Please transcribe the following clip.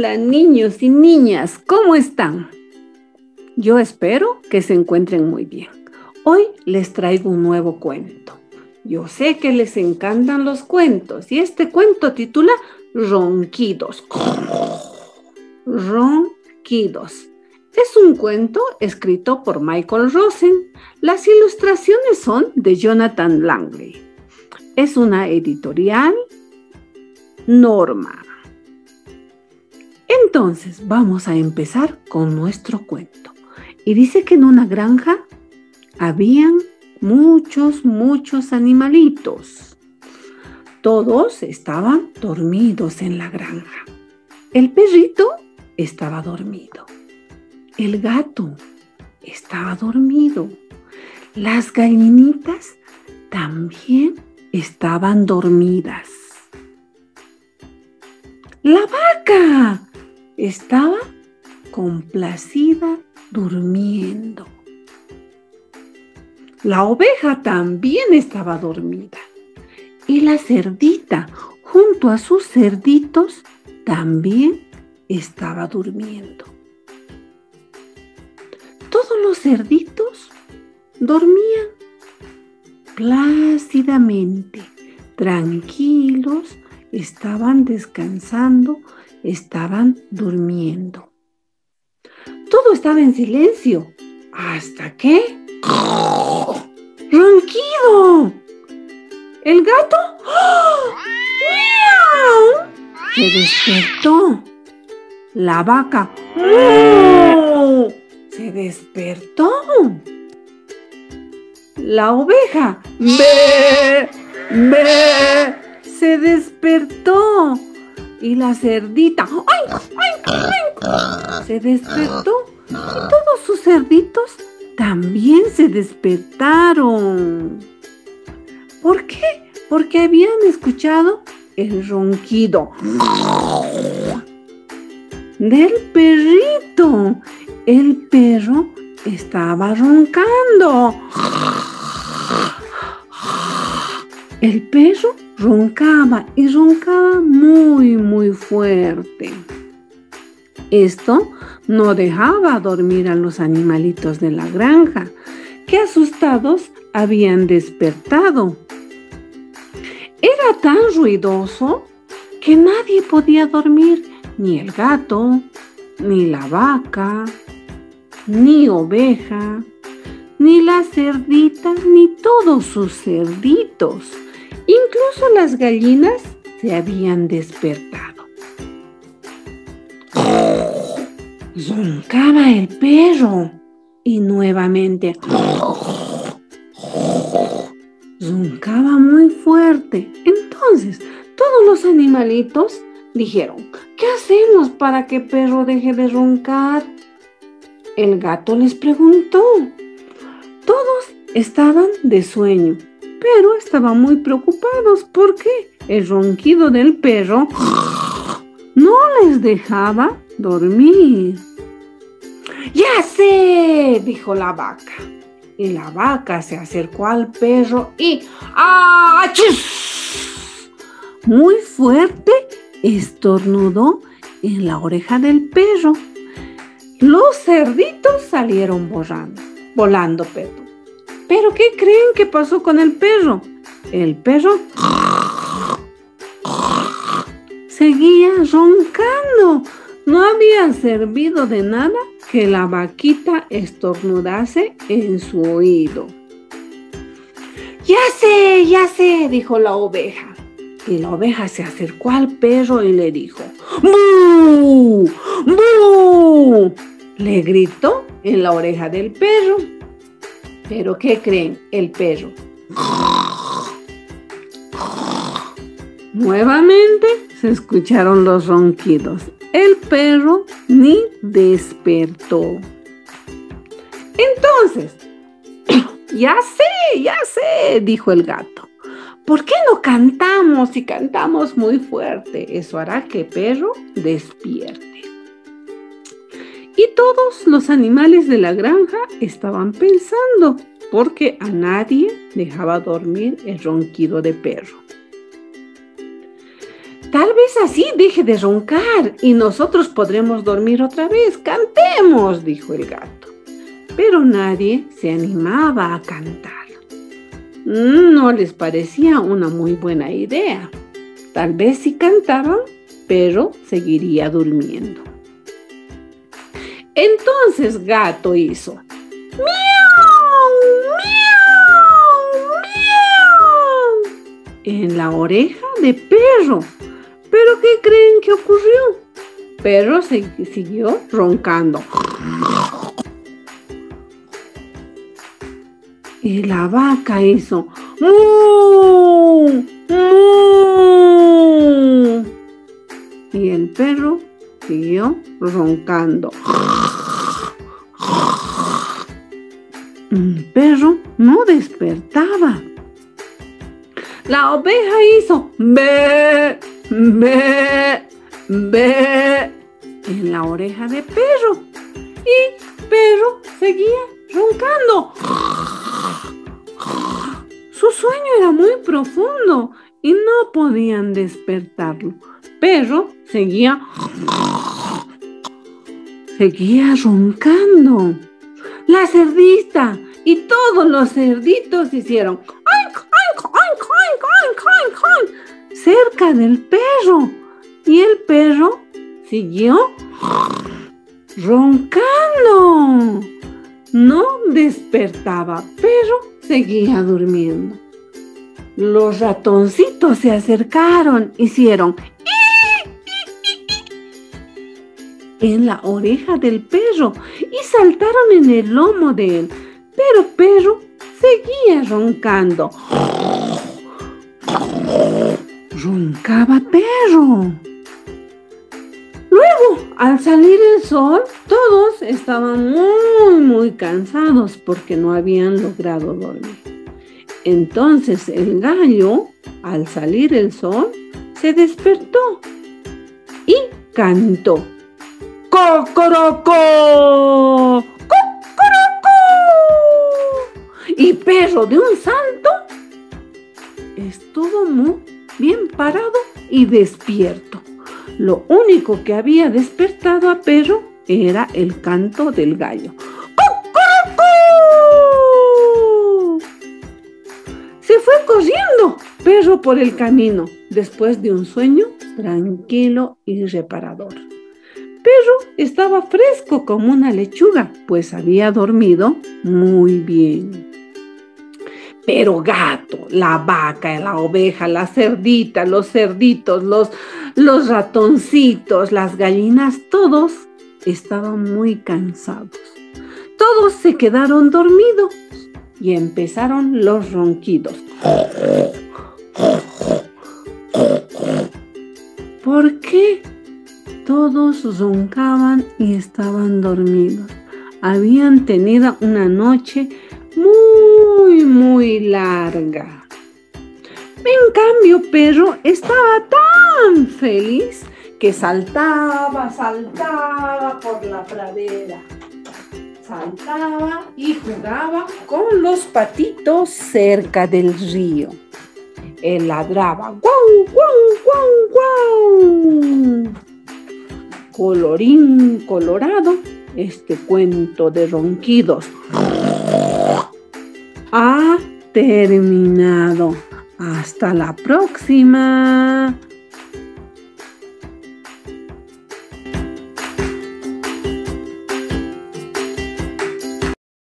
Hola niños y niñas, ¿cómo están? Yo espero que se encuentren muy bien. Hoy les traigo un nuevo cuento. Yo sé que les encantan los cuentos y este cuento titula Ronquidos. Ronquidos. Es un cuento escrito por Michael Rosen. Las ilustraciones son de Jonathan Langley. Es una editorial Norma. Entonces vamos a empezar con nuestro cuento. Y dice que en una granja habían muchos animalitos. Todos estaban dormidos en la granja. El perrito estaba dormido. El gato estaba dormido. Las gallinitas también estaban dormidas. La vaca estaba complacida durmiendo. La oveja también estaba dormida. Y la cerdita, junto a sus cerditos, también estaba durmiendo. Todos los cerditos dormían plácidamente, tranquilos, estaban descansando, estaban durmiendo. Todo estaba en silencio, hasta que... ¡Ronquido! ¿El gato? ¡Oh! ¡Miau! Se despertó. La vaca... ¡Oh! Se despertó. La oveja... ¡Bé! ¡Bé! Se despertó. Y la cerdita... ¡Ay! ¡Ay! ¡Ay! Se despertó. Y todos sus cerditos también se despertaron. ¿Por qué? Porque habían escuchado el ronquido del perrito. El perro estaba roncando. El perro roncaba y roncaba muy fuerte. Esto no dejaba dormir a los animalitos de la granja, que asustados habían despertado. Era tan ruidoso que nadie podía dormir, ni el gato, ni la vaca, ni oveja, ni la cerdita, ni todos sus cerditos. Incluso las gallinas se habían despertado. Roncaba el perro y nuevamente roncaba muy fuerte. Entonces todos los animalitos dijeron: ¿qué hacemos para que el perro deje de roncar? El gato les preguntó. Todos estaban de sueño, pero estaban muy preocupados porque el ronquido del perro no les dejaba dormir. ¡Ya sé!, dijo la vaca. Y la vaca se acercó al perro y ¡achis! Muy fuerte estornudó en la oreja del perro. Los cerditos salieron volando. ¿Pero qué creen que pasó con el perro? El perro seguía roncando. No había servido de nada que la vaquita estornudase en su oído. Ya sé, dijo la oveja. Y la oveja se acercó al perro y le dijo: ¡Bú! ¡Bú! Le gritó en la oreja del perro. ¿Pero qué creen? El perro nuevamente se escucharon los ronquidos. El perro ni despertó. Entonces, ya sé, dijo el gato. ¿Por qué no cantamos y cantamos muy fuerte? Eso hará que el perro despierte. Y todos los animales de la granja estaban pensando, porque a nadie dejaba dormir el ronquido de perro. Tal vez es así, deje de roncar y nosotros podremos dormir otra vez. Cantemos, dijo el gato. Pero nadie se animaba a cantar. No les parecía una muy buena idea. Tal vez si cantaban, pero seguiría durmiendo. Entonces Gato hizo ¡miau! ¡Miau! ¡Miau! En la oreja de Perro. ¿Pero qué creen que ocurrió? Perro siguió roncando. Y la vaca hizo ¡mu! ¡mu! Y el perro siguió roncando. El perro no despertaba. La oveja hizo ¡be! ¡be! ¡be! En la oreja de Perro. Y Perro seguía roncando. Su sueño era muy profundo y no podían despertarlo. Perro seguía roncando. La cerdita y todos los cerditos hicieron ¡oink, oink, oink, oink, oink, oink, oink! Cerca del perro. Y el perro siguió roncando. No despertaba, pero seguía durmiendo. Los ratoncitos se acercaron, hicieron en la oreja del perro y saltaron en el lomo de él. Pero Perro seguía roncando. Roncaba Perro. Luego, al salir el sol, todos estaban muy cansados porque no habían logrado dormir. Entonces el gallo, al salir el sol, se despertó y cantó. ¡Cocorocó! ¡Cocorocó! Y Perro de un salto estuvo muy bien parado y despierto. Lo único que había despertado a Perro era el canto del gallo. ¡Cocorocó! Se fue corriendo Perro por el camino, después de un sueño tranquilo y reparador. Perro estaba fresco como una lechuga, pues había dormido muy bien. Pero Gato, la vaca, la oveja, la cerdita, los cerditos, los ratoncitos, las gallinas, todos estaban muy cansados. Todos se quedaron dormidos y empezaron los ronquidos. ¿Por qué? Todos roncaban y estaban dormidos. Habían tenido una noche muy larga. En cambio, Perro estaba tan feliz que saltaba por la pradera. Saltaba y jugaba con los patitos cerca del río. Él ladraba, ¡guau, guau, guau, guau! Colorín colorado, este cuento de ronquidos ha terminado. Hasta la próxima.